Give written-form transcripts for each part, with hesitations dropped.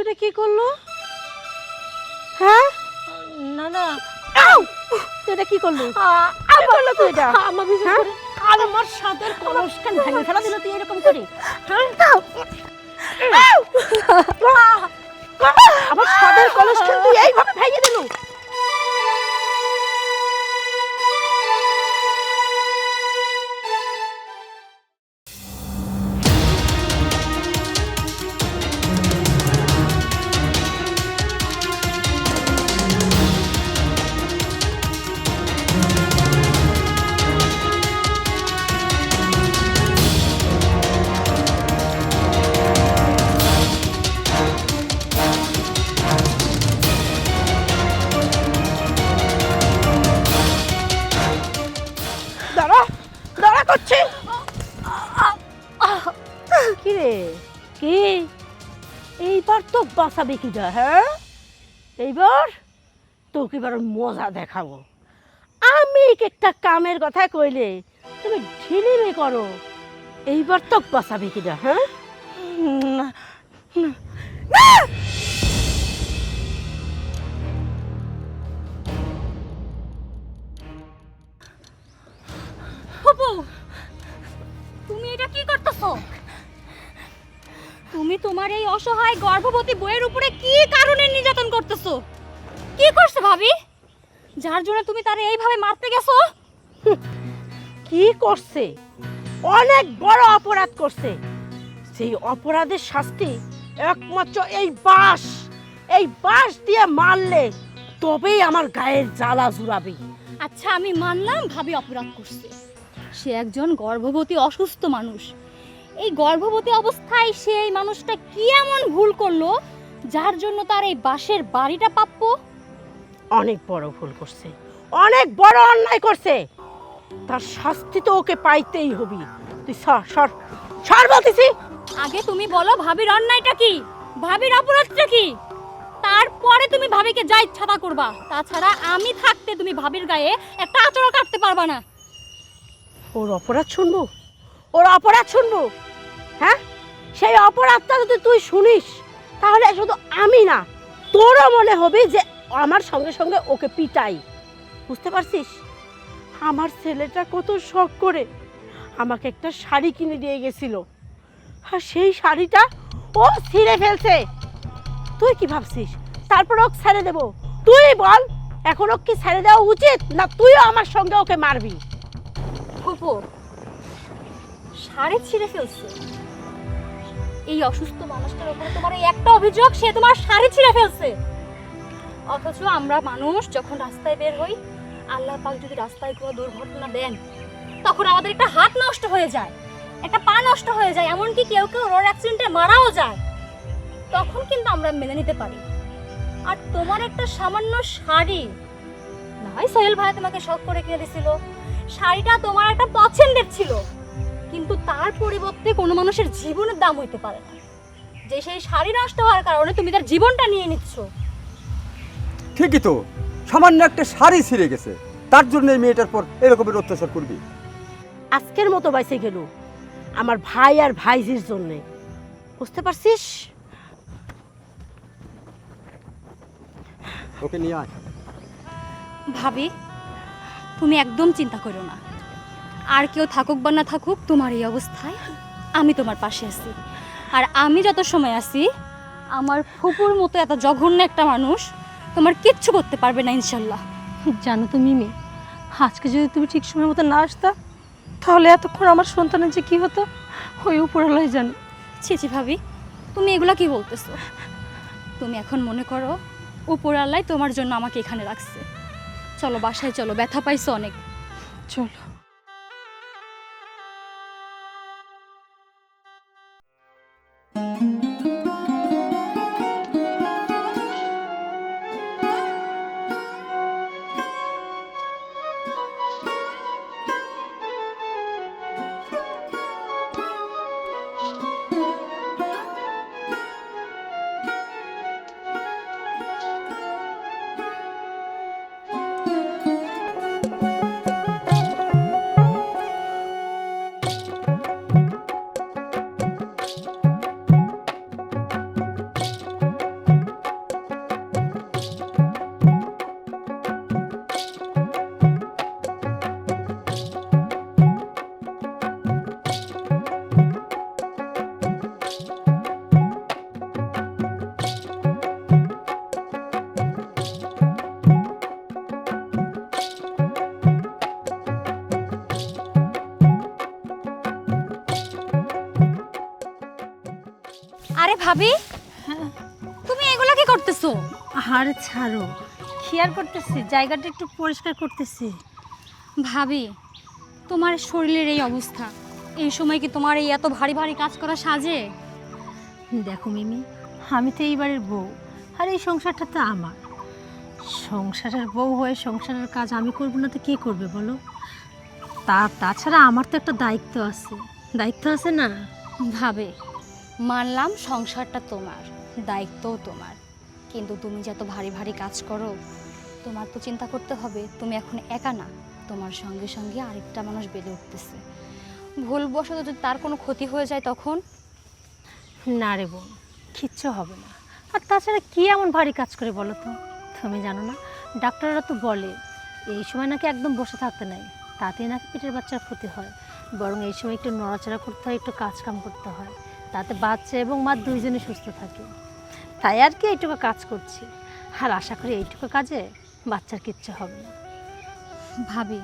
এটা কি করলো? হ্যাঁ না না, তুই এটা কি করলি? কি করলো তুই এটা? আমার বিশেষ করে আমার সাদের কলসখান ভেঙে ফেলা দিল তুই এরকম করে। আমার সাদের কলসখান তুই এইভাবে ভেঙে দিলু? দাঁড়া দাঁড়া করছি। কি রে কি? এইবার তো বাঁচাবে কি যা? হ্যাঁ এইবার তোকে এবার মজা দেখাবো। আমি একটা কামের কথা কইলে তুমি ঢিলিমি করো, এইবার তো বাঁচাবে কি যা? হ্যাঁ না ফুপু, তুমি এটা কি করতেছো? তুমি তোমার এই অসহায় গর্ভবতী বউয়ের উপরে কি কারণে নির্যাতন করতেছো? কি করছে ভাবি, যার জন্য তুমি তারে এইভাবে মারতে গেছো? কি করছে? অনেক বড় অপরাধ করছে। সেই অপরাধের শাস্তি একমাত্র এই বাঁশ দিয়ে মারলে তবেই আমার গায়ের জ্বালা জুড়াবে। আচ্ছা আমি মানলাম ভাবি অপরাধ করছে, সে একজন গর্ভবতী অসুস্থ মানুষ। এই গর্ভবতী অবস্থায় সে এই মানুষটা কি এমন ভুল করলো যার জন্য তার এই বাঁশের বাড়িটা প্রাপ্য? অনেক বড় ভুল করছে, অনেক বড় অন্যায় করছে। তার শাস্তি তো ওকে পাইতেই হবে। তুই সর সর সর বলতেছি। আগে তুমি বলো ভাবির অন্যায়টা কি, ভাবির অপরাধটা কি, তারপরে তুমি ভাবিকে যা ইচ্ছা তা করবা। তাছাড়া আমি থাকতে তুমি ভাবির গায়ে একটা আঁচড়ও কাটতে পারবা না। ওর অপরাধ শুনবো? ওর অপরাধ শুনবো? হ্যাঁ, সেই অপরাধটা যদি তুই শুনিস তাহলে শুধু আমি না, তোরও মনে হবে যে আমার সঙ্গে সঙ্গে ওকে পিটাই। বুঝতে পারছিস? আমার ছেলেটা কত শখ করে আমাকে একটা শাড়ি কিনে দিয়ে গেছিল, আর সেই শাড়িটা ও ছিঁড়ে ফেলছে। তুই কি ভাবছিস তারপর ওকে ছেড়ে দেবো? তুই বল, এখন ওকে কি ছেড়ে দেওয়া উচিত, না তুইও আমার সঙ্গে ওকে মারবি? ফুপু, শাড়ি ছিঁড়ে ফেলছে? এই অসুস্থ মানুষটার উপরে তোমার এই একটা অভিযোগ, সে তোমার শাড়ি ছিঁড়ে ফেলছে? অথচ আমরা মানুষ যখন রাস্তায় বের হই, আল্লাহ পাক যদি রাস্তায় কোনো দুর্ঘটনা দেন, তখন আমাদের একটা হাত নষ্ট হয়ে যায়, একটা পা নষ্ট হয়ে যায়, এমনকি কেউ কেউ রোড অ্যাক্সিডেন্টে মারাও যায়। তখন কিন্তু আমরা মেনে নিতে পারি। আর তোমার একটা সামান্য শাড়ি, না হয় সোহেল ভাই তোমাকে শখ করে কিনে দিছিল, শাড়িটা তোমার একটা পছন্দের ছিল, কিন্তু তার পরিবর্তে কোনো মানুষের জীবনের দাম হইতে পারে না যে সেই শাড়ি নষ্ট হওয়ার কারণে তুমি তার জীবনটা নিয়ে নিচ্ছ। ঠিকই তো, সামান্য একটা শাড়ি ছিঁড়ে গেছে, তার জন্য এই মেয়েটার পর এরকমের অত্যাচার করবি? আজকের মতো বাইসে গেল আমার ভাই আর ভাইজির জন্যে। বুঝতে পারছিস? ওকে নিয়ে আয়। ভাবি, তুমি একদম চিন্তা করো না। আর কেউ থাকুক বা না থাকুক, তোমার এই অবস্থায় আমি তোমার পাশে আছি। আর আমি যত সময় আছি, আমার ফুপুর মতো এত জঘন্য একটা মানুষ তোমার কিচ্ছু করতে পারবে না ইনশাল্লাহ। জানো তো মিমি, আজকে যদি তুমি ঠিক সময় মতো না আসতা তাহলে এতক্ষণ আমার সন্তানের যে কি হতো ওই উপরওয়ালাই জানো। ছি ছি ভাবি, তুমি এগুলা কি বলতেছো? তুমি এখন মনে করো উপর আল্লাহ তোমার জন্য আমাকে এখানে রাখছে। চলো বাসায় চলো, ব্যথা পাইছো অনেক। চলো। আরে ভাবি, তুমি এগুলা কি করতেছো? আরে ছাড়ো, খেয়াল করতেছি, জায়গাটা একটু পরিষ্কার করতেছি। ভাবি, তোমার শরীরের এই অবস্থা, এই সময় কি তোমার এই এত ভারী ভারী কাজ করা সাজে? দেখো মিমি, আমি তো এইবারের বউ, আর এই সংসারটা তো আমার। সংসারের বউ হয়ে সংসারের কাজ আমি করবো না তো কে করবে বলো? তাছাড়া আমার তো একটা দায়িত্ব আছে না? ভাবে, মানলাম সংসারটা তোমার, দায়িত্বও তোমার, কিন্তু তুমি যে এত ভারী ভারী কাজ করো, তোমার তো চিন্তা করতে হবে তুমি এখন একা না, তোমার সঙ্গে সঙ্গে আরেকটা মানুষ বেড়ে উঠতেছে। ভুলবশত যদি তার কোনো ক্ষতি হয়ে যায় তখন? না রে বোন, কিচ্ছু হবে না। আর তাছাড়া কি এমন ভারী কাজ করে বলো তো? তুমি জানো না, ডাক্তাররা তো বলে এই সময় নাকি একদম বসে থাকতে নাই, তাতে নাকি পেটের বাচ্চার ক্ষতি হয়। বরং এই সময় একটু নড়াচড়া করতে হয়, একটু কাজ কাম করতে হয়, তাতে বাচ্চা এবং মা দুইজনে সুস্থ থাকে। তাই আর কি এইটুকু কাজ করছি, আর আশা করি এইটুকু কাজে বাচ্চার কিচ্ছু হবে না। ভাবি,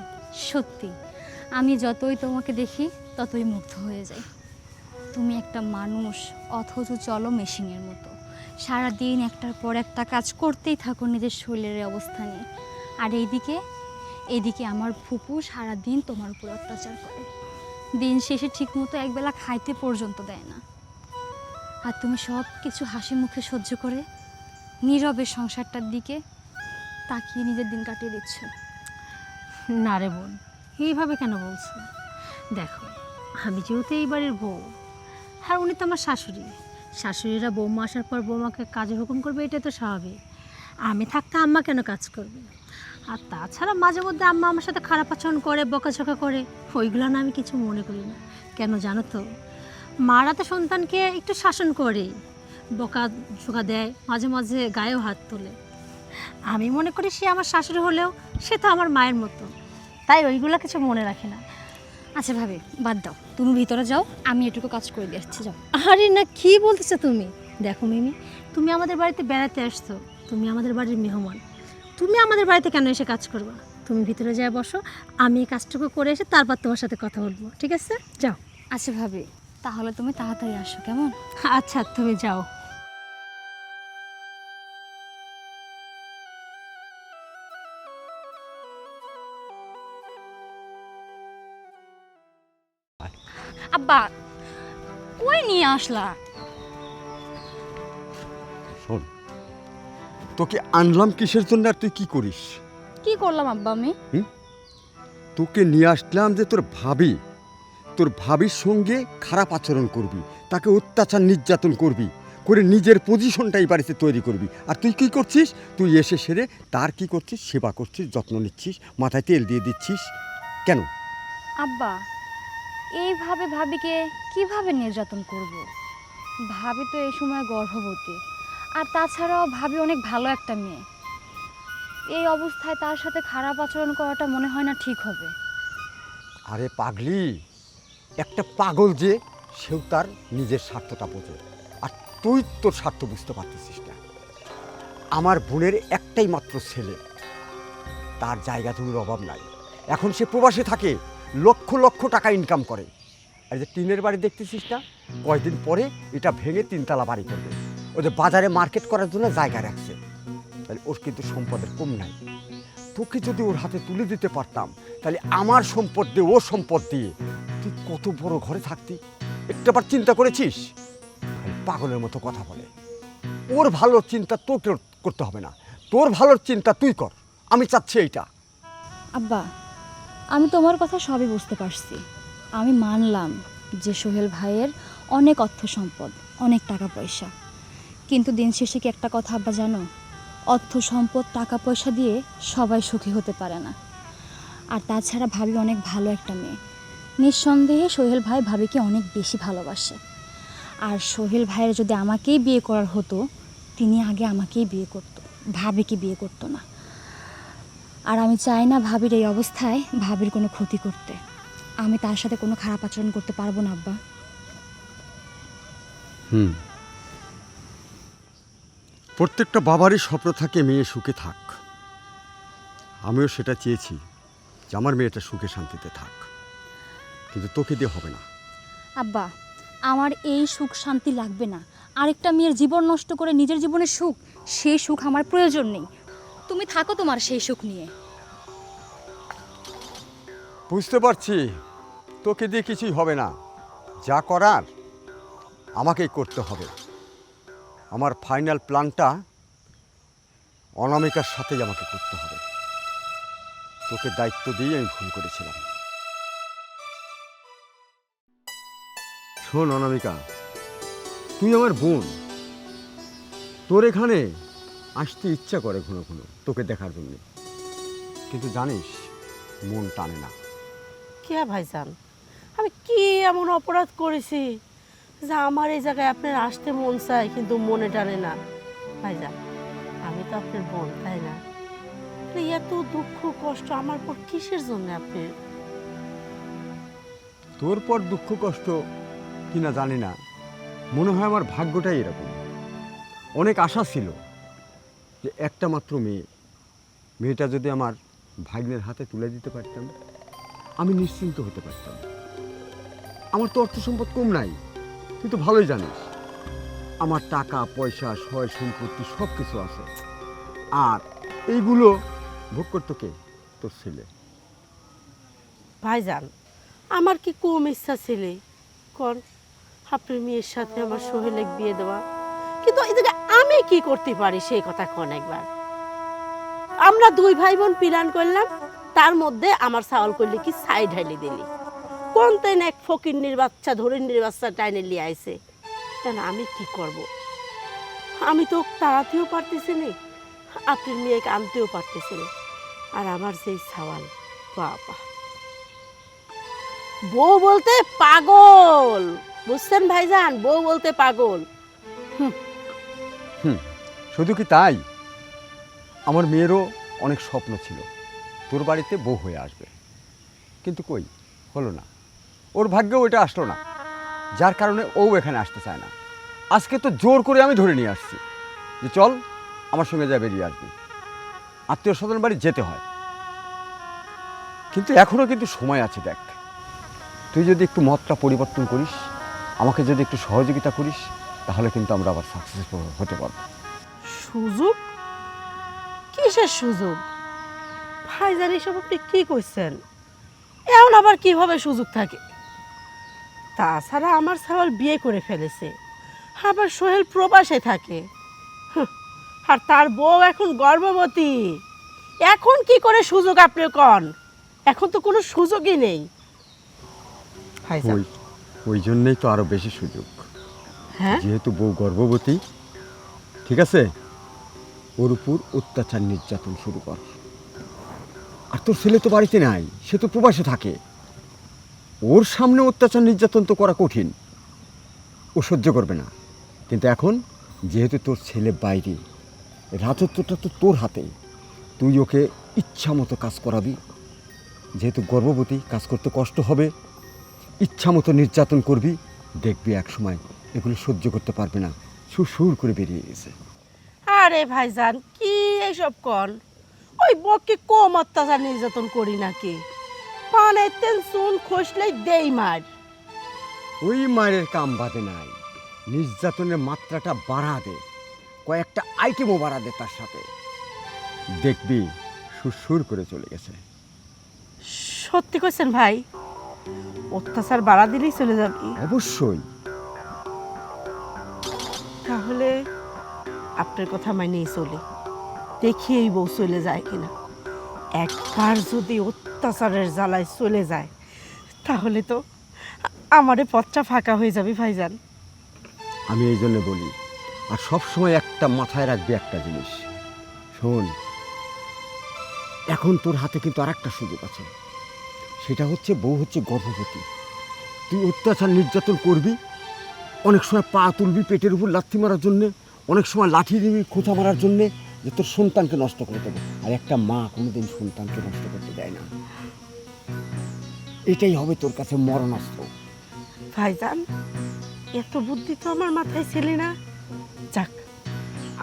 সত্যি আমি যতই তোমাকে দেখি ততই মুগ্ধ হয়ে যাই। তুমি একটা মানুষ, অথচ চলো মেশিনের মতো, সারাদিন একটার পর একটা কাজ করতেই থাকো নিজের শরীরের অবস্থা নিয়ে। আর এইদিকে আমার ফুপু সারাদিন তোমার উপর অত্যাচার করে, দিন শেষে ঠিকমতো একবেলা খাইতে পর্যন্ত দেয় না। আর তুমি সব কিছু হাসি মুখে সহ্য করে নীরবে সংসারটার দিকে তাকিয়ে নিজের দিন কাটিয়ে দিচ্ছ। না রে বোন, এইভাবে কেন বলছো? দেখো, আমি যেহেতু এই বাড়ির বউ, আর উনি তো আমার শাশুড়িরা বৌমা আসার পর বৌমাকে কাজের হুকুম করবে, এটা তো স্বাভাবিক। আমি থাকতে আম্মা কেন কাজ করবে? আর তাছাড়া মাঝে মধ্যে আম্মা আমার সাথে খারাপ আচরণ করে, বকাঝকা করে, ওইগুলো না আমি কিছু মনে করি না। কেন জানো তো, মারা তো সন্তানকে একটু শাসন করে, বকাঝকা দেয়, মাঝে মাঝে গায়েও হাত তোলে। আমি মনে করি সে আমার শাশুড়ি হলেও সে তো আমার মায়ের মতো, তাই ওইগুলো কিছু মনে রাখি না। আচ্ছা ভাবি, বাদ দাও, তুমি ভিতরে যাও, আমি এটুকু কাজ করে দিয়ে আসছি, যাও। আরে না, কি বলতেছো তুমি? দেখো মিমি, তুমি আমাদের বাড়িতে বেড়াতে আসছো, তুমি আমাদের বাড়ির মেহমান, তুমি আমাদের বাড়িতে কেন এসে কাজ করবা? তুমি ভিতরে যাই বসো, আমি এই কাজটুকু করে এসে তারপর তোমার সাথে কথা বলবো, ঠিক আছে? যাও। আচ্ছা ভাবি, তাহলে তুমি তাড়াতাড়ি আসো, কেমন? আচ্ছা, তুমি যাও। আব্বা, কই নিয়ে আসলা? শোন, তোকে আনলাম কিসের জন্য আর তুই কি করিস? কি করলাম আব্বা আমি? তোকে নিয়ে আসলাম যে তোর ভাবির সঙ্গে খারাপ আচরণ করবি, তাকে অত্যাচার নির্যাতন করবি, করে নিজের পজিশনটাই বাড়িতে তৈরি করবি। আর তুই কি করছিস? তুই এসে সেরে তার কি করছিস? সেবা করছিস, যত্ন নিচ্ছিস, মাথায় তেল দিয়ে দিচ্ছিস। কেন? আব্বা, এইভাবে ভাবিকে কিভাবে নির্যাতন করব? ভাবি তো এই সময় গর্ভবতী, আর তাছাড়াও ভাবি অনেক ভালো একটা মেয়ে। এই অবস্থায় তার সাথে খারাপ আচরণ করাটা মনে হয় না ঠিক হবে। আরে পাগলি, একটা পাগল যে, সেও তার নিজের স্বার্থটা বোঝে, আর তুই তোর স্বার্থ বুঝতে পারতেছিস না। আমার বোনের একটাই মাত্র ছেলে, তার জায়গা জমির অভাব নাই, এখন সে প্রবাসে থাকে, লক্ষ লক্ষ টাকা ইনকাম করে। আর যে টিনের বাড়ি দেখতেছিস না, কয়েকদিন পরে এটা ভেঙে 3 তলা বাড়ি করবে। ওদের বাজারে মার্কেট করার জন্য জায়গা রাখছে, তাহলে ওর কিন্তু সম্পদের কম নাই। তোকে যদি ওর হাতে তুলে দিতে পারতাম, তাহলে আমার সম্পদ দিয়ে ওর সম্পদ দিয়ে তুই কত বড় ঘরে থাকতি। একটাবার চিন্তা করেছিস? পাগলের মতো কথা বলে। ওর ভালোর চিন্তা তোকে করতে হবে না, তোর ভালোর চিন্তা তুই কর, আমি চাচ্ছি এইটা। আব্বা, আমি তোমার কথা সবই বুঝতে পারছি। আমি মানলাম যে সোহেল ভাইয়ের অনেক অর্থ সম্পদ, অনেক টাকা পয়সা, কিন্তু দিন শেষে কি একটা কথা আব্বা জানো, অর্থ সম্পদ টাকা পয়সা দিয়ে সবাই সুখী হতে পারে না। আর তাছাড়া ভাবি অনেক ভালো একটা মেয়ে, নিঃসন্দেহে সোহেল ভাই ভাবিকে অনেক বেশি ভালোবাসে। আর সোহেল ভাইয়ের যদি আমাকেই বিয়ে করার হতো, তিনি আগে আমাকেই বিয়ে করতো, ভাবিকে বিয়ে করতো না। আর আমি চাই না ভাবির এই অবস্থায় ভাবির কোনো ক্ষতি করতে। আমি তার সাথে কোনো খারাপ আচরণ করতে পারবো না আব্বা। প্রত্যেকটা বাবারই স্বপ্ন থাকে মেয়ে সুখে থাক। আমিও সেটা চেয়েছি যে আমার মেয়েটা সুখে শান্তিতে থাক, কিন্তু তোকে দিয়ে হবে না। আব্বা, আমার এই সুখ শান্তি লাগবে না। আরেকটা মেয়ের জীবন নষ্ট করে নিজের জীবনের সুখ, সেই সুখ আমার প্রয়োজন নেই। তুমি থাকো তোমার সেই সুখ নিয়ে। বুঝতে পারছি তোকে দিয়ে কিছুই হবে না, যা করার আমাকেই করতে হবে। আমার ফাইনাল প্ল্যানটা অনামিকার সাথেই আমাকে করতে হবে। তোকে দায়িত্ব দিয়ে আমি ভুল করেছিলাম। শোন অনামিকা, তুই আমার বোন, তোর এখানে আসতে ইচ্ছা করে ঘন ঘন তোকে দেখার জন্য, কিন্তু জানিস মন টানে না। কে ভাইজান, আমি কি এমন অপরাধ করেছি যে আমার এই জায়গায় আপনার আসতে মন চায় কিন্তু মনে টানে না? ভাইজান, আমি তো আপনার বোন, তাই না? এত দুঃখ কষ্ট আমার পর কিসের জন্য আপনি? তোর পর দুঃখ কষ্ট কিনা জানি না, মনে হয় আমার ভাগ্যটাই এরকম। অনেক আশা ছিল যে একটা মাত্র মেয়েটা যদি আমার ভাগ্নের হাতে তুলে দিতে পারতাম, আমি নিশ্চিন্ত হতে পারতাম। আমার তো অর্থ সম্পদ কম নাই, তুই তো ভালোই জানিস। আমার টাকা পয়সা সয় সম্পত্তি সব কিছু আছে, আর এইগুলো ভোগ করতো কে? তোর ছেলে। ভাইজান, আমার কি কম ইচ্ছা ছিলে কোন আপনার মেয়ের সাথে আমার সোহেলের বিয়ে দেওয়া? কিন্তু এই জায়গায় আমি কি করতে পারি সেই কথা কোন একবার? আমরা দুই ভাই বোন প্ল্যান করলাম, তার মধ্যে আমার সাওয়াল করলে কি সাইড হাইলি দিলি কোন তেন এক ফকিন্নির বাচ্চা ধরিন্নির বাচ্চা টাইনে নিয়ে আইছে। কেন আমি কি করব? আমি তো তাড়াতেও পারতেছি না, আপনার মেয়েকে আনতেও পারতেছি না। আর আমার যেই সাওয়াল, বাবা, বউ বলতে পাগল, বুঝছেন ভাইজান? বউ বলতে পাগল। শুধু কি তাই, আমার মেয়েরও অনেক স্বপ্ন ছিল তোর বাড়িতে বউ হয়ে আসবে, কিন্তু কই হলো না। ওর ভাগ্যেও ওইটা আসলো না, যার কারণে ও এখানে আসতে চায় না। আজকে তো জোর করে আমি ধরে নিয়ে আসছি যে চল আমার সঙ্গে যা বেরিয়ে আসবি, আত্মীয় স্বজন বাড়ি যেতে হয়। কিন্তু এখনও কিন্তু সময় আছে। দেখ, তুই যদি একটু মতটা পরিবর্তন করিস, আমাকে যদি একটু সহযোগিতা করিস, তাহলে কিন্তু আমরা আবার সাকসেসফুল হতে পারবো। সুযোগ? কিসের সুযোগ ভাইজান? এসব আপনি কি কইছেন? এমন আবার কিভাবে সুযোগ থাকে? তাছাড়া আমার সাওয়াল বিয়ে করে ফেলেছে, আবার সোহেল প্রবাসে থাকে, আর তার বউ এখন গর্ভবতী। এখন কি করে সুযোগ আপনি কন? এখন তো কোনো সুযোগই নেই ভাইজান। ওই জন্যই তো আরো বেশি সুযোগ। হ্যাঁ, যেহেতু বউ গর্ভবতী, ঠিক আছে, ওর উপর অত্যাচার নির্যাতন শুরু কর। আর তোর ছেলে তো বাড়িতে নাই, সে তো প্রবাসে থাকে, ওর সামনে অত্যাচার নির্যাতন তো করা কঠিন, ও সহ্য করবে না। কিন্তু এখন যেহেতু তোর ছেলে বাইরে, রাজত্বটা তো তোর হাতে, তুই ওকে ইচ্ছা মতো কাজ করাবি। যেহেতু গর্ভবতী, কাজ করতে কষ্ট হবে, ইচ্ছা মতো নির্যাতন করবি, দেখবি এক সময় এগুলো সহ্য করতে পারবে না, সুর করে বেরিয়ে গেছে। আরে ভাইজান, কি এইসব কন? ওই বককে কম অত্যাচার নির্যাতন করি নাকি? পানে তেল চুন খসলেই দেই মার। ওই মায়ের কাম বাদে নাই, নির্যাতনের মাত্রাটা বাড়া দে, কয়েকটা আইটেমও বাড়া দে তার সাথে, দেখবি সুর করে চলে গেছে। সত্যি কইছেন ভাই? অত্যাচার বাড়া দিলেই চলে যাবি? অবশ্যই। তাহলে আপনার কথা মানেই চলে, দেখি এই বউ চলে যায় কিনা। একবার যদি অত্যাচারের জ্বালায় চলে যায়, তাহলে তো আমারে পথটা ফাঁকা হয়ে যাবে ভাইজান। আমি এই জন্য বলি, আর সব সময় একটা মাথায় রাখবি একটা জিনিস, শোন, এখন তোর হাতে কিন্তু আর একটা সুযোগ আছে, সেটা হচ্ছে বউ হচ্ছে গর্ভবতী। তুই অত্যাচার নির্যাতন করবি, অনেক সময় পা তুলবি পেটের উপর লাথি মারার জন্যে, অনেক সময় লাঠি দিবি খোঁচা মারার জন্যে, যে তোর সন্তানকে নষ্ট করে দেবে। আর একটা মা কোনোদিন সন্তানকে নষ্ট করতে দেয় না। এটাই হবে তোর কাছে মরণাস্ত্র। ভাইজান, এত বুদ্ধি তো আমার মাথায় ছিল না। যাক,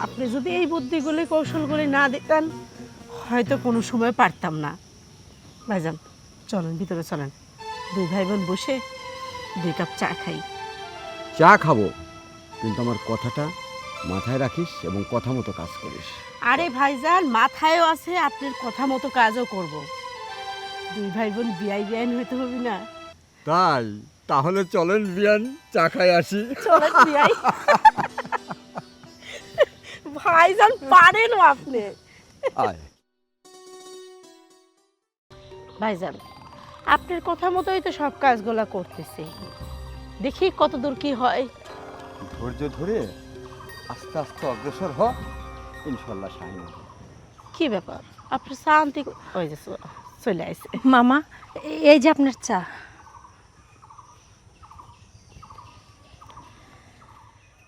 আপনি যদি এই বুদ্ধিগুলি কৌশলগুলি না দিতেন, হয়তো কোনো সময় পারতাম না। ভাইজান, চলেন ভিতরে চলেন, দুই ভাই বোন বসে 2 কাপ চা খাই। চা খাবো, কিন্তু আমার কথাটা মাথায় রাখিস এবং কথা মতো কাজ করিস। আরে ভাইজান, মাথায়ও আছে, আপনার কথা মতো কাজও করব। দুই ভাই বোন বিয়াই বিয়াইন হইতে হবে না? তাই তাহলে চলেন বিয়ান, চা খাই আসি। চলেন বিয়াই। ভাইজান পারেনও আপনি। আয়। ভাইজান, আপনার কথা মতোই তো সব কাজগুলা করতেছি, দেখি কতদূর কি হয়। ধৈর্য ধরে আস্তে আস্তে অগ্রসর হ, ইনশাল্লাহ শাহিন হবে। কি ব্যাপার, আপনার শান্তি ওই যে চলে আসে। মামা, এই যে আপনার চা।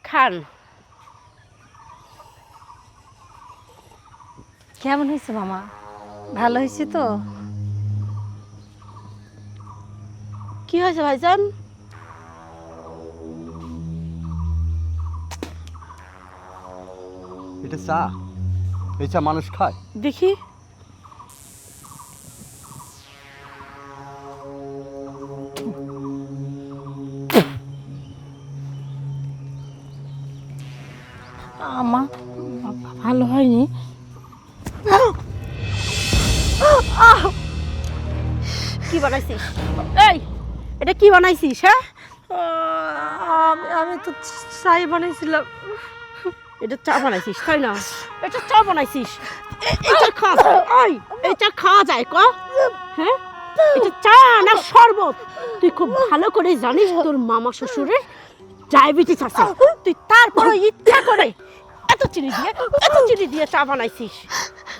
খান। কেমন হয়েছে মামা? ভালো হয়েছে তো? কি হয়েছে ভাইজান? এটা চা, এই চা মানুষ খায়? দেখি। আমা, ভালো হয়নি। কি বানাইছিস? এই, এটা কি বানাইছিস? হ্যাঁ, আমি তো চাই বানাইছিলাম। এটা চা বানাইছিস তাই না? এটা চা বানাইছিস? এটা খাওয়া যায়? ওই, এটা খাওয়া যায় ক? হ্যাঁ, এটা চা না শরবত? তুই খুব ভালো করে জানিস তোর মামা শ্বশুরের ডায়াবেটিস আছে, তুই তারপরে ইচ্ছা করে এত চিনি দিয়ে চা বানাইছিস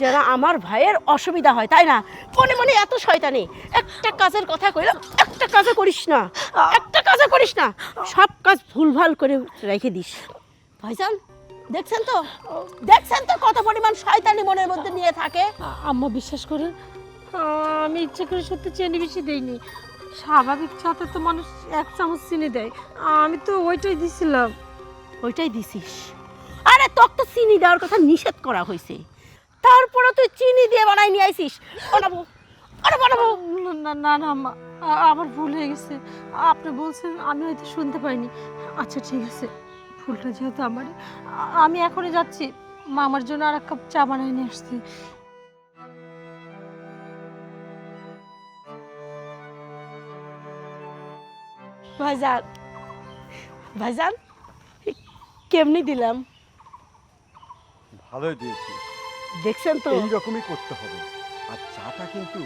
যারা আমার ভাইয়ের অসুবিধা হয়, তাই না? মনে মনে এত শয়তানি। একটা কাজের কথা কইলাম, একটা কাজও করিস না, একটা কাজও করিস না, সব কাজ ভুলভাল করে রেখে দিস। ভাইজান, দেখছেন তো কত পরিমাণ শয়তানি মনের মধ্যে নিয়ে থাকে। আম্মা বিশ্বাস করেন, আমি ইচ্ছে করে সত্যি চিনি বেশি দেইনি। স্বাভাবিক চাতে তো মানুষ 1 চামচ চিনি দেয়, আমি তো ওইটাই দিছিলাম। ওইটাই দিছিস? আরে তোকে তো চিনি দেওয়ার কথা নিষেধ করা হয়েছে, তারপরে তুই চিনি দিয়ে বানাই নিয়ে আইছিস। বানাবো না না না আম্মা, আমার ভুল হয়ে গেছে। আপনি বলছেন, আমি হয়তো শুনতে পাইনি। আচ্ছা ঠিক আছে, ভুলটা যেহেতু আমার, আমি এখনই যাচ্ছি মামার জন্য আর 1 কাপ চা বানাই নিয়ে আসছি। ভাইজান কেমনি দিলাম? ভালোই দিয়েছি। দেখছেন তো, এইরকমই করতে হবে। আর চাটা কিন্তু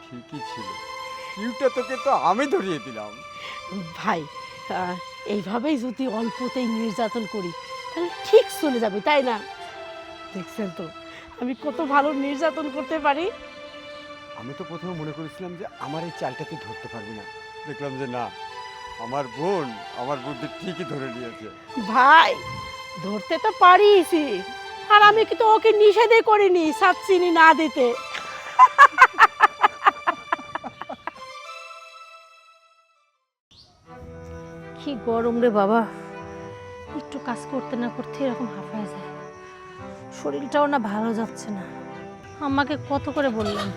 ঠিকই ছিল, কিউটা তোকে তো আমি ধরিয়ে দিলাম। ভাই এইভাবেই যদি অল্পতেই নির্যাতন করি তাহলে ঠিক চলে যাবে, তাই না? দেখছেন তো আমি কত ভালো নির্যাতন করতে পারি। আমি তো প্রথমে মনে করেছিলাম যে আমার এই চালটা তুই ধরতে পারবি না, দেখলাম যে না, আমার বোন আমার বুদ্ধি ঠিকই ধরে নিয়েছে। ভাই ধরতে তো পারিছি, আর আমি কিন্তু ওকে নিষেধই করিনি সাত চিনি না দিতে। কি গরম রে বাবা, একটু কাজ করতে না করতে এরকম হাঁপায় যায়। শরীরটাও না ভালো যাচ্ছে না। আমাকে কত করে বললাম,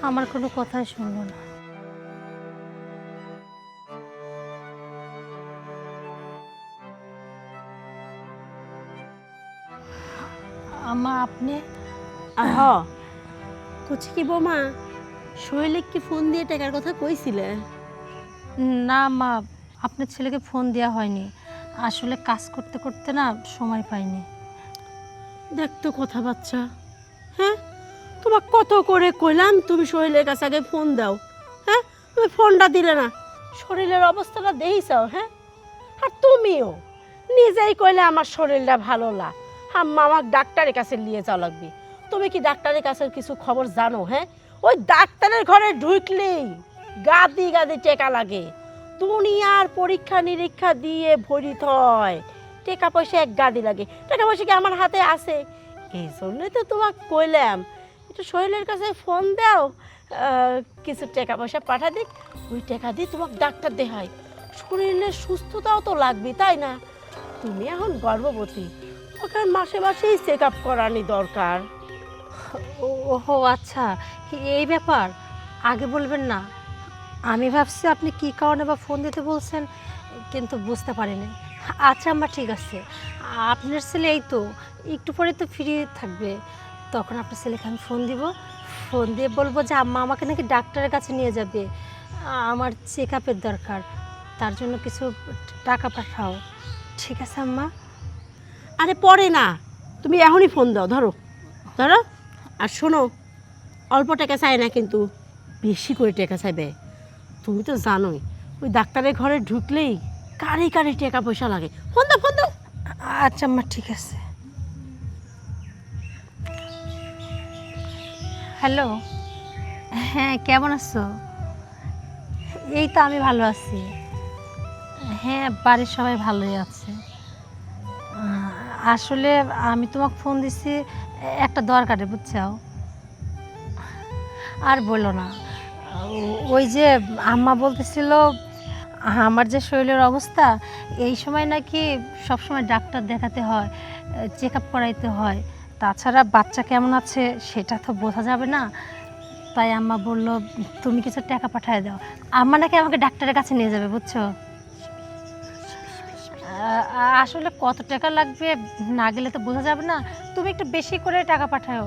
আমার কোনো কথাই শুনলো না। আম্মা আপনি? কচি কি বৌমা, শৈলে কি ফোন দিয়ে টাকার কথা কইছিলে? না মা, আপনার ছেলেকে ফোন দেওয়া হয়নি, আসলে কাজ করতে করতে না সময় পাইনি। দেখতো কথা বাচ্চা, হ্যাঁ তোমার কত করে কইলাম তুমি শরীরের কাছে আগে ফোন দাও, হ্যাঁ তুমি ফোনটা দিলে না। শরীরের অবস্থাটা দেখিছাও, হ্যাঁ? আর তুমিও নিজেই কইলে আমার শরীরটা ভালো না, আমার ডাক্তারের কাছে নিয়ে যাওয়া লাগবে। তুমি কি ডাক্তারের কাছে কিছু খবর জানো? হ্যাঁ, ওই ডাক্তারের ঘরে ঢুকলেই গাদি টেকা লাগে, দুনিয়ার পরীক্ষা নিরীক্ষা দিয়ে ভরিত হয়, টাকা পয়সা এক গাদি লাগে। টাকা পয়সা কি আমার হাতে আছে? এই জন্যই তো তোমাকে কইলাম একটু সোহেলের কাছে ফোন দাও, কিছু টাকা পয়সা পাঠা দিক, ওই টাকা দিয়ে তোমাকে ডাক্তার দেখাই। শরীরের সুস্থতাও তো লাগবে, তাই না? তুমি এখন গর্ভবতী, ওকে মাসে মাসেই চেক আপ করানি দরকার। ওহো আচ্ছা, এই ব্যাপার। আগে বলবেন না, আমি ভাবছি আপনি কি কারণে বা ফোন দিতে বলছেন, কিন্তু বুঝতে পারিনি। আচ্ছা আম্মা, ঠিক আছে। আপনার ছেলে এই তো একটু পরে তো ফ্রি থাকবে, তখন আপনার ছেলেকে আমি ফোন দিব। ফোন দিয়ে বলবো যে আম্মা আমাকে নাকি ডাক্তারের কাছে নিয়ে যাবে, আমার চেক আপের দরকার, তার জন্য কিছু টাকা পাঠাও। ঠিক আছে আম্মা? আরে পরে না, তুমি এখনই ফোন দাও, ধরো ধরো। আর শোনো, অল্প টাকা চাই না কিন্তু বেশি করে টাকা চাইবে। তুমি তো জানোই ওই ডাক্তারের ঘরে ঢুকলেই কারে কারে টাকা পয়সা লাগে। ফোন দাও, ফোন দাও। আচ্ছা আম্মা, ঠিক আছে। হ্যালো, হ্যাঁ কেমন আছো? এই তো আমি ভালো আছি। হ্যাঁ, বাড়ির সবাই ভালোই আছে। আসলে আমি তোমাকে ফোন দিছি একটা দরকারে, বুঝছো? আর বলো না, ওই যে আম্মা বলতেছিল আমার যে শরীরের অবস্থা, এই সময় নাকি সবসময় ডাক্তার দেখাতে হয়, চেক আপ করাইতে হয়, তাছাড়া বাচ্চা কেমন আছে সেটা তো বোঝা যাবে না। তাই আম্মা বলল তুমি কিছু টাকা পাঠিয়ে দাও। আম্মা নাকি আমাকে ডাক্তারের কাছে নিয়ে যাবে, বুঝছো? আসলে কত টাকা লাগবে না গেলে তো বোঝা যাবে না, তুমি একটু বেশি করে টাকা পাঠাও।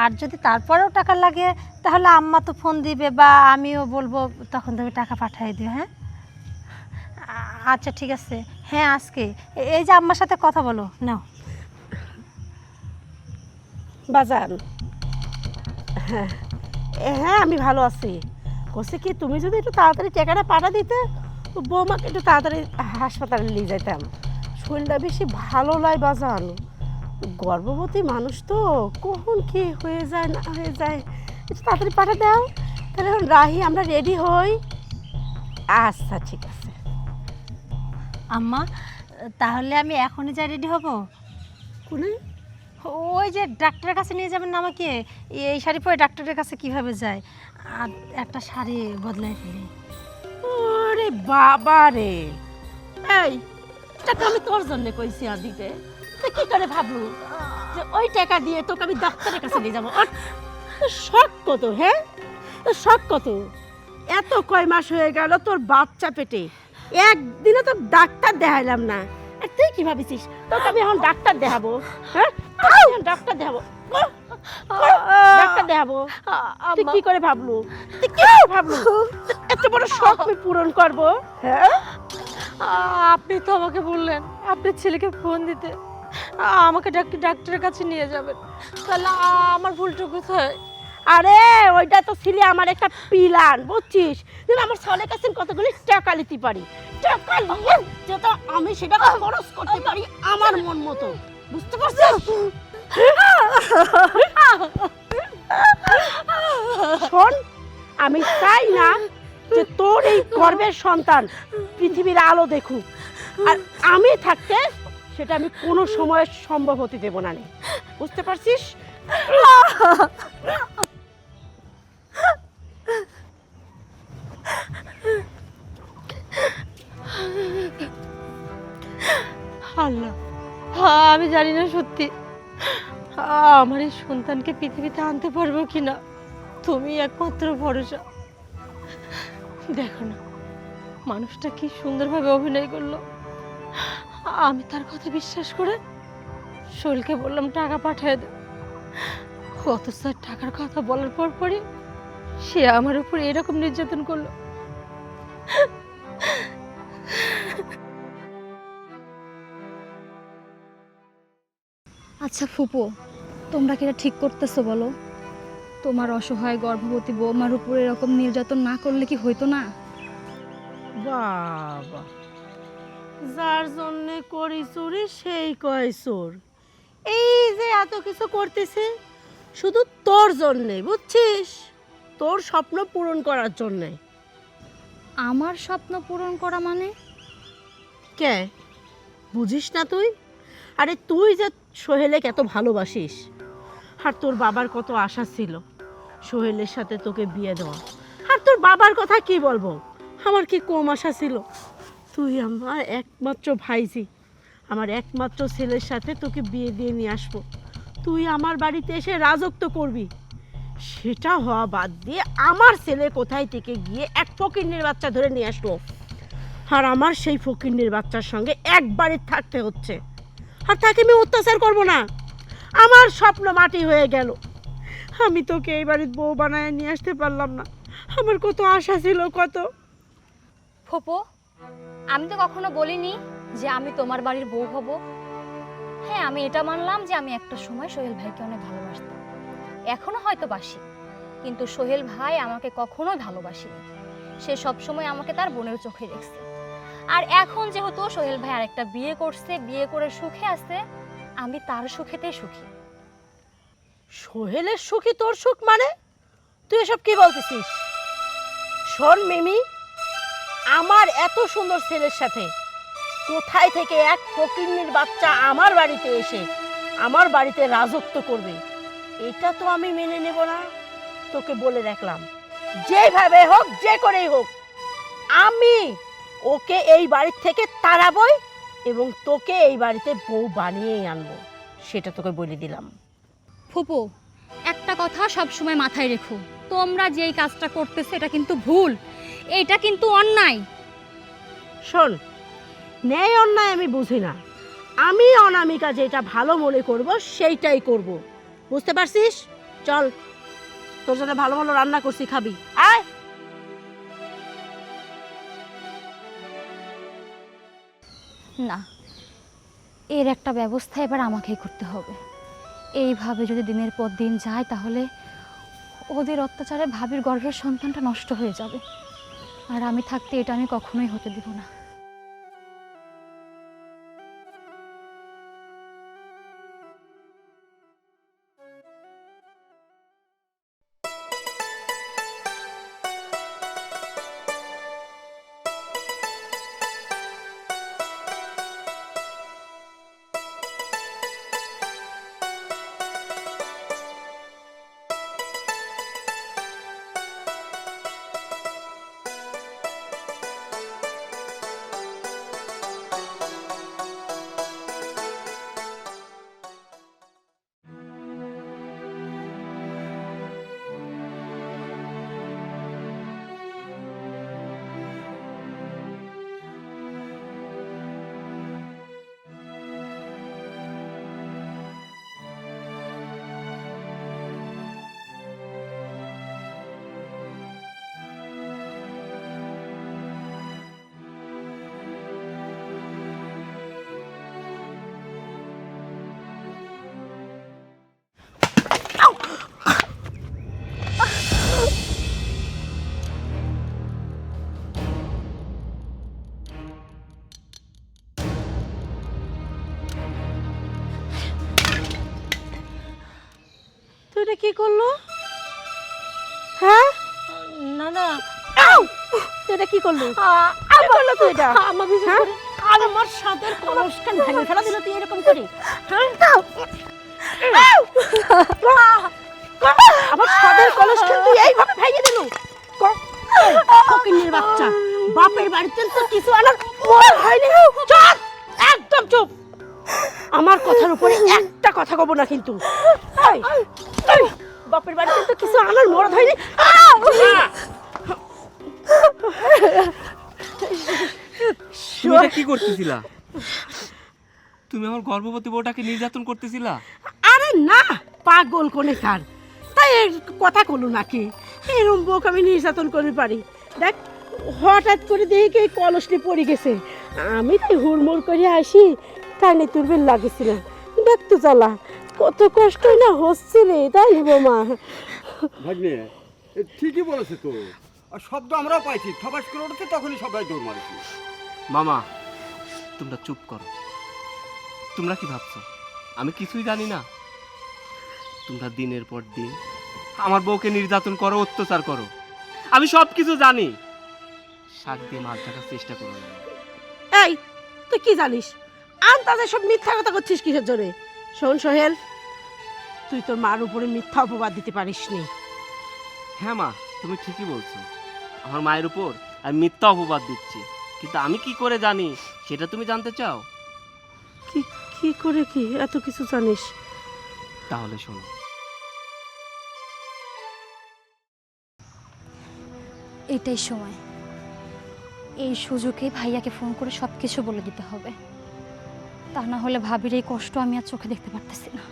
আর যদি তারপরেও টাকা লাগে তাহলে আম্মা তো ফোন দিবে বা আমিও বলবো, তখন তুমি টাকা পাঠিয়ে দিও। হ্যাঁ আচ্ছা ঠিক আছে। হ্যাঁ আজকে এই যে আম্মার সাথে কথা বলো নাও। বাজান, হ্যাঁ হ্যাঁ আমি ভালো আছি। বলছি কি, তুমি যদি একটু তাড়াতাড়ি টাকাটা পাঠা দিতে, তো বৌমাকে একটু তাড়াতাড়ি হাসপাতালে নিয়ে যেতাম। শরীরটা বেশি ভালো নয় বাজান, গর্ভবতী মানুষ তো কখন কি হয়ে যায় না হয়ে যায়। একটু তাড়াতাড়ি পাঠা দাও, তাহলে এখন রাহি আমরা রেডি হই। আচ্ছা ঠিক আছে। আম্মা, তাহলে আমি এখনই যাই রেডি হব? কোনে? ওই যে ডাক্তারের কাছে নিয়ে যাবেন না আমাকে, এই শাড়ি পরে ডাক্তারের কাছে কিভাবে যায়? আর একটা শাড়ি বদলাই ফেলি। ওরে বাবা রে, এই টাকা আমি তোর জন্য কইছি আর দিতে, তুই কি করে ভাবলু যে ওই টাকা দিয়ে তোকে আমি ডাক্তারের কাছে নিয়ে যাবো? আর তোর শখ কত? হ্যাঁ, তোর শখ কত? এত কয় মাস হয়ে গেল তোর বাচ্চা পেটে, একদিনও তো ডাক্তার দেখাইলাম না। আর তুই কি ভাবিছিস তোকে আমি এখন ডাক্তার দেখাবো? হ্যাঁ, তোকে আমি এখন ডাক্তার দেখাবো, ডাক্তার দেখাবো? তুই কি করে ভাবলু? তুই কি করে ভাবলু এত বড় শখ আমি পূরণ করবো? হ্যাঁ, আপনি তো আমাকে বললেন আপনার ছেলেকে ফোন দিতে, আমাকে ডাক্তারের কাছে নিয়ে যাবেন, তাহলে আমার ভুলটা কোথায়? আরে ওইটা তো ছিলে আমার একটা পিলান, বুঝছিস? যেন আমার ছেলের কাছে কতগুলি টাকা নিতে পারি, টাকা নিয়ে যাতে আমি সেটা খরচ করতে পারি আমার মন মতো, বুঝতে পারছিস? শোন, আমি চাই না যে তোর এই গর্ভের সন্তান পৃথিবীর আলো দেখুক, আর আমি থাকতে সেটা আমি কোনো সময় সম্ভব হতে দেব না, বুঝতে পারছিস? আল্লাহ, আমি জানি না সত্যি আমার এই সন্তানকে পৃথিবীতে আনতে পারবো কিনা, তুমি একমাত্র ভরসা। দেখো না মানুষটা কি সুন্দরভাবে অভিনয় করলো। আমি তার কথা বিশ্বাস করে শৈলকে বললাম টাকা পাঠিয়ে দে, অথচ টাকার কথা বলার পরই সে আমার উপর এরকম নির্যাতন করলো। আচ্ছা ফুপু, তোমরা কি এটা ঠিক করতেছো বলো? তোমার অসহায় গর্ভবতী বৌমার উপর এরকম নির্যাতন না করলে কি হইতো না? বাবা, যার জন্য করি চুরি সেই কয় চোর। এই যে এত কিছু করতেছে শুধু তোর জন্যে, বুঝছিস? তোর স্বপ্ন পূরণ করার জন্যে। আমার স্বপ্ন পূরণ করা মানে? কে বুঝিস না তুই? আরে তুই যে সোহেলকে এত ভালোবাসিস, আর তোর বাবার কত আশা ছিল সোহেলের সাথে তোকে বিয়ে দেওয়া, আর তোর বাবার কথা কি বলবো, আমার কি কম আশা ছিল? তুই আমার একমাত্র ভাইজি, আমার একমাত্র ছেলের সাথে তোকে বিয়ে দিয়ে নিয়ে আসবো, তুই আমার বাড়িতে এসে রাজত্ব করবি। সেটা হওয়া বাদ দিয়ে আমার ছেলে কোথায় থেকে গিয়ে এক ফকিন্নির বাচ্চা ধরে নিয়ে আসলো। আর আমার সেই ফকিন্নির বাচ্চার সঙ্গে একবারই থাকতে হচ্ছে। আর তাকে আমি অত্যাচার করব না। আমার স্বপ্ন মাটি হয়ে গেল। আমি তোকে এই বাড়ির বউ বানায় নিয়ে আসতে পারলাম না। আমার কত আশা ছিল, কত। ফুপু, আমি তো কখনো বলিনি যে আমি তোমার বাড়ির বউ হব। হ্যাঁ, আমি এটা মানলাম যে আমি একটা সময় সোহেল ভাইকে অনেক ভালোবাসতাম, এখনো হয়তো বাসি, কিন্তু সোহেল ভাই আমাকে কখনোই ভালোবাসেনি। সে সবসময় আমাকে তার বোনের চোখে দেখছে। আর এখন যেহেতু সোহেল ভাই আরেকটা বিয়ে করছে, বিয়ে করে সুখে আছে, আমি তার সুখেতেই সুখী। সোহেলের সুখী তোর সুখ মানে? তুই এসব কি বলতেছিস? শোন মিমি, আমার এত সুন্দর ছেলের সাথে কোথায় থেকে এক ফকিন্নির বাচ্চা আমার বাড়িতে এসে আমার বাড়িতে রাজত্ব করবে, এটা তো আমি মেনে নেব না। তোকে বলে রাখলাম, যেভাবে হোক, যে করেই হোক, আমি ওকে এই বাড়ির থেকে তাড়াবই এবং তোকে এই বাড়িতে বউ বানিয়েই আনবো, সেটা তোকে বলে দিলাম। ফুপু, একটা কথা সব সময় মাথায় রেখো, তোমরা যেই কাজটা করতেছো এটা কিন্তু ভুল, এটা কিন্তু অন্যায়। শোন, ন্যায় অন্যায় আমি বুঝি না। আমি অনামিকা যেটা ভালো মনে করব সেইটাই করব, বুঝতে পারছিস? চল, তোর জন্য ভালো ভালো রান্না করছি, খাবি, আয়। না, এর একটা ব্যবস্থা এবার আমাকেই করতে হবে। এইভাবে যদি দিনের পর দিন যায় তাহলে ওদের অত্যাচারে ভাবির গর্ভের সন্তানটা নষ্ট হয়ে যাবে, আর আমি থাকতে এটা আমি কখনোই হতে দিব না। তুই এটা কি করলো? হ্যাঁ, না না, তুই এটা কি করলো? কি করলো তুই এটা? আমার বিশেষ হ্যাঁ? করে আমার সাদের কলসটা ভেঙে ফেলা দিল তুই এরকম করে। আমার সাদের কলসটা তুই এইভাবে ভেঙে দিলু? ফকিন্নির বাচ্চা, বাপের বাড়িতে তো কিছু আনার মনে হয়নি। চুপ, একদম চুপ। আমার কথার উপরে একটা কথা কব না কিন্তু। এই, এই, বাপের বাড়িতে তো কিছু আনার মরদ হয়নি। তুমি এটা কি করতেছিলা? তুমি আমার গর্ভবতী বউটাকে নির্যাতন করতেছিলা? আরে না, পাগল কোনে কার, তাই এর কথা কলু নাকি? এরম বোক আমি নির্যাতন করে পারি? দেখ, হঠাৎ করে দেখি এই কলসটি পড়ে গেছে, আমি তাই হুড়মুড় করে আসি, তাই নিয়ে তুলবেন লাগেছিল। দেখ তো জ্বালা, কত কষ্টই না হচ্ছে রে, তাই না বৌমা? ভাগ্নে, ঠিকই বলেছে তো। আর শব্দ আমরাও পাইছি, ঠবাস করে উঠেছে, তখনই সবাই দৌড় মারছি। মামা, তোমরা চুপ করো। তোমরা কি ভাবছো আমি কিছুই জানি না? তোমরা দিনের পর দিন আমার বউকে নির্যাতন করো, অত্যাচার করো, আমি সব কিছু জানি। শাক দিয়ে মাছ ঢাকার চেষ্টা করো না। এই, তুই কি জানিস? আন্তাজে সব মিথ্যা কথা করছিস কিসের জোরে? শোন সোহেল, তুই তোর মার উপরে মিথ্যা অপবাদ দিতে পারিসনি। হ্যাঁ মা, তুমি ঠিকই বলছো। আমার মায়ের উপর আমি মিথ্যা অপবাদ দিচ্ছি, কিন্তু আমি কি করে জানি সেটা তুমি জানতে চাও? কি কি করে, কি এত কিছু জানিস? তাহলে শোনো। এটাই সময়, এই সুযোগে ভাইয়াকে ফোন করে সব কিছু বলে দিতে হবে, তা না হলে ভাবির এই কষ্ট আমি আর চোখে দেখতে পারতেছি না।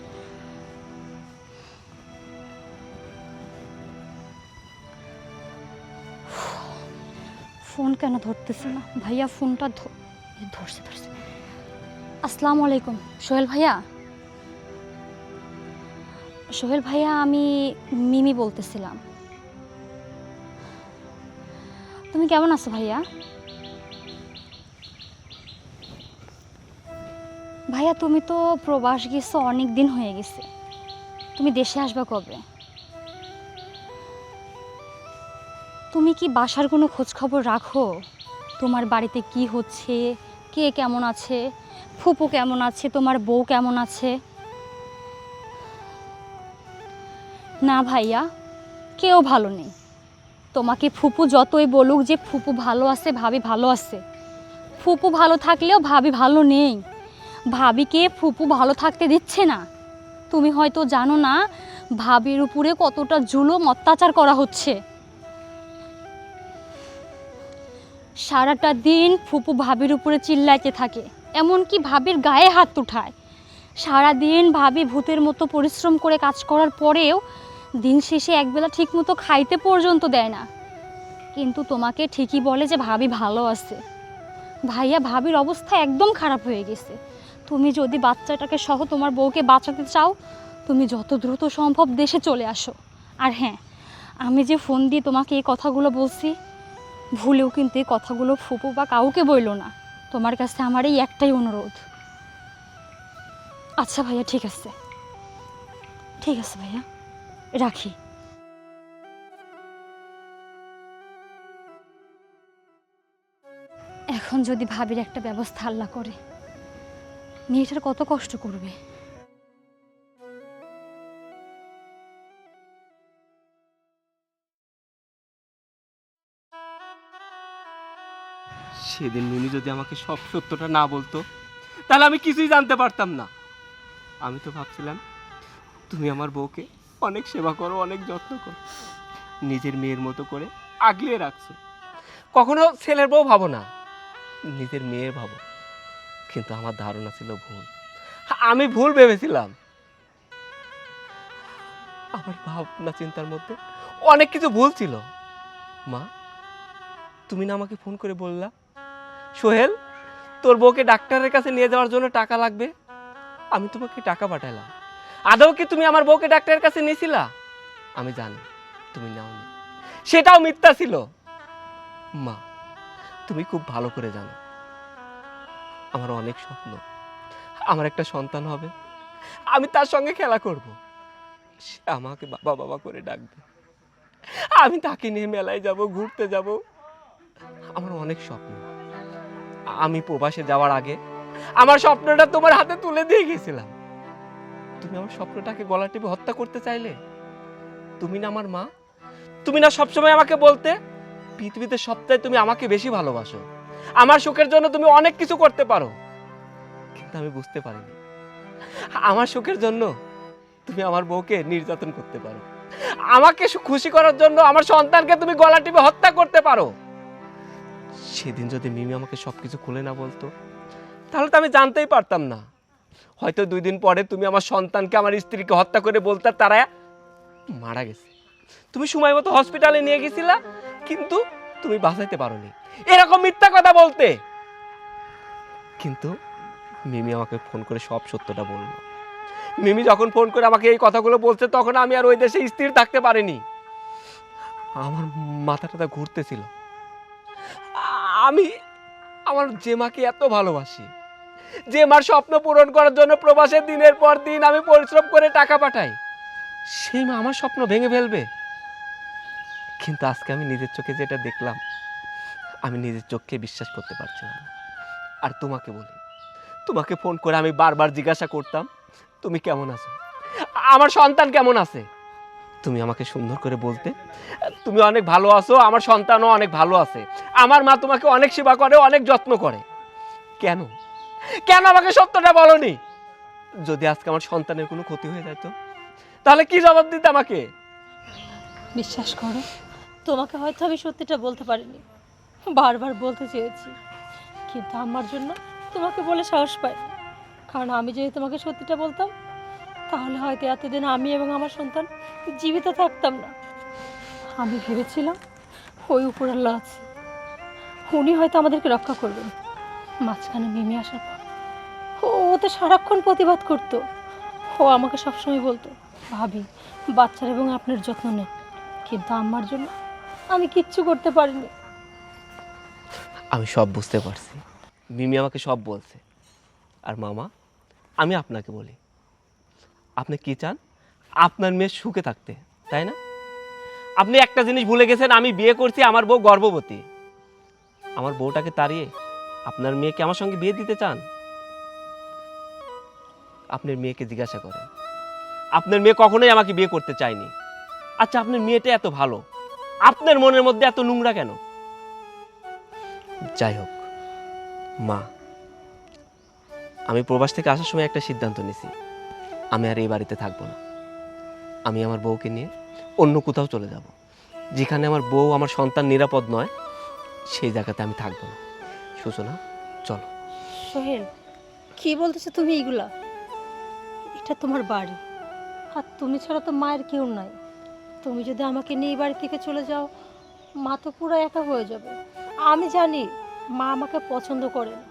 ফোন কেন ধরতেছে না ভাইয়া? ফোনটা ধরছে। আসসালামু আলাইকুম সোহেল ভাইয়া। সোহেল ভাইয়া, আমি মিমি বলতেছিলাম। তুমি কেমন আছো ভাইয়া? ভাইয়া তুমি তো প্রবাস গেছো, অনেক দিন হয়ে গেছে, তুমি দেশে আসবে কবে? তুমি কি বাসার কোনো খোঁজ খবর রাখো? তোমার বাড়িতে কি হচ্ছে, কে কেমন আছে, ফুপু কেমন আছে, তোমার বউ কেমন আছে? না ভাইয়া, কেউ ভালো নেই। তোমাকে ফুপু যতই বলুক যে ফুপু ভালো আছে, ভাবি ভালো আছে, ফুপু ভালো থাকলেও ভাবি ভালো নেই। ভাবিকে ফুপু ভালো থাকতে দিচ্ছে না। তুমি হয়তো জানো না ভাবির উপরে কতটা জুলুম অত্যাচার করা হচ্ছে। সারাটা দিন ফুপু ভাবির উপরে চিল্লাইতে থাকে, এমনকি ভাবির গায়ে হাত উঠায়। সারাদিন ভাবি ভূতের মতো পরিশ্রম করে কাজ করার পরেও দিন শেষে একবেলা ঠিক মতো খাইতে পর্যন্ত দেয় না। কিন্তু তোমাকে ঠিকই বলে যে ভাবি ভালো আছে। ভাইয়া, ভাবির অবস্থা একদম খারাপ হয়ে গেছে। তুমি যদি বাচ্চাটাকে সহ তোমার বউকে বাঁচাতে চাও, তুমি যত দ্রুত সম্ভব দেশে চলে আসো। আর হ্যাঁ, আমি যে ফোন দিয়ে তোমাকে এই কথাগুলো বলছি, ভুলেও কিন্তু এই কথাগুলো ফুপু বা কাউকে বইলো না। তোমার কাছে আমার এই একটাই অনুরোধ। আচ্ছা ভাইয়া, ঠিক আছে ভাইয়া, রাখি। এখন যদি ভাবির একটা ব্যবস্থা আল্লাহ করে, মেয়েটার কত কষ্ট করবে। সেদিন মিমি যদি আমাকে সব সত্যটা না বলতো, তাহলে আমি কিছুই জানতে পারতাম না। আমি তো ভাবছিলাম তুমি আমার বউকে অনেক সেবা করো, অনেক যত্ন করো, নিজের মেয়ের মতো করে আগলিয়ে রাখছো। কখনো ছেলের বউ ভাবো না, নিজের মেয়ে ভাবো। কিন্তু আমার ধারণা ছিল ভুল। আমি ভুল ভেবেছিলাম। আমার ভাবনা চিন্তার মধ্যে অনেক কিছু ভুল ছিল। মা, তুমি না আমাকে ফোন করে বললা সোহেল তোর বউকে ডাক্তারের কাছে নিয়ে যাওয়ার জন্য টাকা লাগবে, আমি তোমাকে টাকা পাঠালাম। আদৌ কি তুমি আমার বউকে ডাক্তারের কাছে নিয়েছিলা? আমি জানি তুমি নাওনি, সেটাও মিথ্যা ছিল। মা, তুমি খুব ভালো করে জানো আমার অনেক স্বপ্ন, আমার একটা সন্তান হবে, আমি তার সঙ্গে খেলা করব, সে আমাকে বাবা বাবা করে ডাকবে, আমি তাকে নিয়ে মেলায় যাব, ঘুরতে যাব। আমার অনেক স্বপ্ন। আমি প্রবাসে যাওয়ার আগে আমার স্বপ্নটা তোমার হাতে তুলে দিয়ে গেছিলাম। তুমি আমার স্বপ্নটাকে গলা টিপে হত্যা করতে চাইলে। তুমি না আমার মা, তুমি না সবসময় আমাকে বলতে পৃথিবীতে সবটাই তুমি আমাকে বেশি ভালোবাসো, আমার সুখের জন্য তুমি অনেক কিছু করতে পারো। কিন্তু আমি বুঝতে পারিনি আমার সুখের জন্য তুমি আমার বউকে নির্যাতন করতে পারো, আমাকে খুশি করার জন্য আমার সন্তানকে তুমি গলা টিপে হত্যা করতে পারো। সেদিন যদি মিমি আমাকে সবকিছু খুলে না বলতো, তাহলে তো আমি জানতেই পারতাম না। হয়তো 2 দিন পরে তুমি আমার সন্তানকে, আমার স্ত্রীকে হত্যা করে বলতে তারা মারা গেছে। তুমি সময় মতো হসপিটালে নিয়ে গেছিলা, কিন্তু তুমি বাঁচাইতে পারোনি, এরকম মিথ্যা কথা বলতে। কিন্তু মিমি আমাকে ফোন করে সব সত্যটা বললো। মিমি যখন ফোন করে আমাকে এই কথাগুলো বলছে, তখন আমি আর ওই দেশে স্থির থাকতে পারিনি। আমার মাথাটা ঘুরতেছিল। আমি আমার যে মাকে এত ভালোবাসি, যে মার স্বপ্ন পূরণ করার জন্য প্রবাসে দিনের পর দিন আমি পরিশ্রম করে টাকা পাঠাই, সেই মা আমার স্বপ্ন ভেঙে ফেলবে। কিন্তু আজকে আমি নিজের চোখে যেটা দেখলাম, আমি নিজের চোখকে বিশ্বাস করতে পারছিলাম না। আর তোমাকে বলি, তোমাকে ফোন করে আমি বারবার জিজ্ঞাসা করতাম তুমি কেমন আছো, আমার সন্তান কেমন আছে। তুমি আমাকে সুন্দর করে বলতে তুমি অনেক ভালো আছো, আমার সন্তানও অনেক ভালো আছে, আমার মা তোমাকে অনেক সেবা করে, অনেক যত্ন করে। কেন কেন আমাকে সত্যটা বলনি? যদি আজকে আমার সন্তানের কোনো ক্ষতি হয়ে যেত, তাহলে কি জবাব দিতে আমাকে? বিশ্বাস করো, তোমাকে হয়তো আমি সত্যিটা বলতে পারিনি, বারবার বলতে চেয়েছি, কিন্তু আমার জন্য তোমাকে বলে সাহস পাই না। কারণ আমি যদি তোমাকে সত্যিটা বলতাম, তাহলে হয়তো এতদিন আমি এবং আমার সন্তান জীবিত থাকতাম না। আমি ভেবেছিলাম ওই উপরাল্লাহ আছে, উনি হয়তো আমাদেরকে রক্ষা করবেন। মাঝখানে মিমি আসার পর ও তো সারাক্ষণ প্রতিবাদ করতো। ও আমাকে সবসময় বলতো, ভাবি বাচ্চার এবং আপনার যত্ন নেন, কিন্তু আমার জন্য আমি কিচ্ছু করতে পারিনি। আমি সব বুঝতে পারছি, মিমি আমাকে সব বলছে। আর মামা, আমি আপনাকে বলি, আপনি কি চান? আপনার মেয়ে সুখে থাকতে, তাই না? আপনি একটা জিনিস ভুলে গেছেন, আমি বিয়ে করছি, আমার বউ গর্ভবতী। আমার বউটাকে তাড়িয়ে আপনার মেয়েকে আমার সঙ্গে বিয়ে দিতে চান? আপনার মেয়েকে জিজ্ঞাসা করেন, আপনার মেয়ে কখনোই আমাকে বিয়ে করতে চায়নি। আচ্ছা, আপনার মেয়েটা এত ভালো, আপনার মনের মধ্যে এত নোংরা কেন? যাই হোক মা, আমি প্রবাস থেকে আসার সময় একটা সিদ্ধান্ত নিয়েছি, আমি আর এই বাড়িতে থাকবো না। আমি আমার বউকে নিয়ে অন্য কোথাও চলে যাব, যেখানে আমার বউ আমার সন্তান নিরাপদ নয়, সেই জায়গাতে আমি থাকবো না। সূচনা, চলো। সোহেল, কি বলতেছো তুমি এইগুলা? এটা তোমার বাড়ি, আর তুমি ছাড়া তো মায়ের কেউ নাই। তুমি যদি আমাকে নিয়ে এই বাড়ি থেকে চলে যাও, মা তো পুরো একা হয়ে যাবে। আমি জানি মা আমাকে পছন্দ করে না।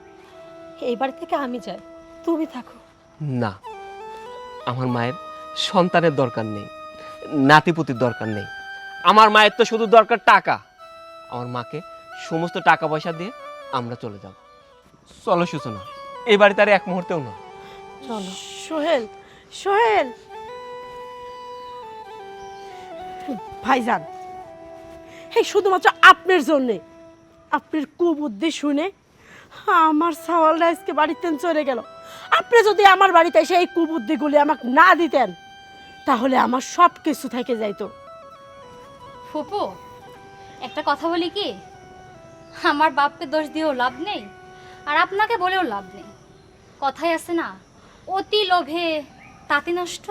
এই বাড়ি থেকে আমি যাই, তুমি থাকো। না, আমার মায়ের সন্তানের দরকার নেই, নাতিপুতির দরকার নেই। আমার মায়ের তো শুধু দরকার টাকা। আমার মাকে সমস্ত টাকা পয়সা দিয়ে আমরা চলে যাব। চলো সূচনা, এই বাড়িতে আর এক মুহূর্তেও না। চলো। সোহেল, সোহেল ভাইজান, এই শুধুমাত্র আপনার জন্যে, আপনার কুবুদ্ধি শুনে আমার সাওয়ালরা আজকে বাড়িতে চলে গেল। আপনি যদি আমার বাড়িতে এসে এই কুবুদ্ধিগুলি আমাকে না দিতেন, তাহলে আমার সব কিছু থেকে যাইতো। ফুপু, একটা কথা বলি কি, আমার বাপকে দোষ দিয়েও লাভ নেই, আর আপনাকে বলেও লাভ নেই। কথাই আছে না, অতি লোভে তাঁতি নষ্ট।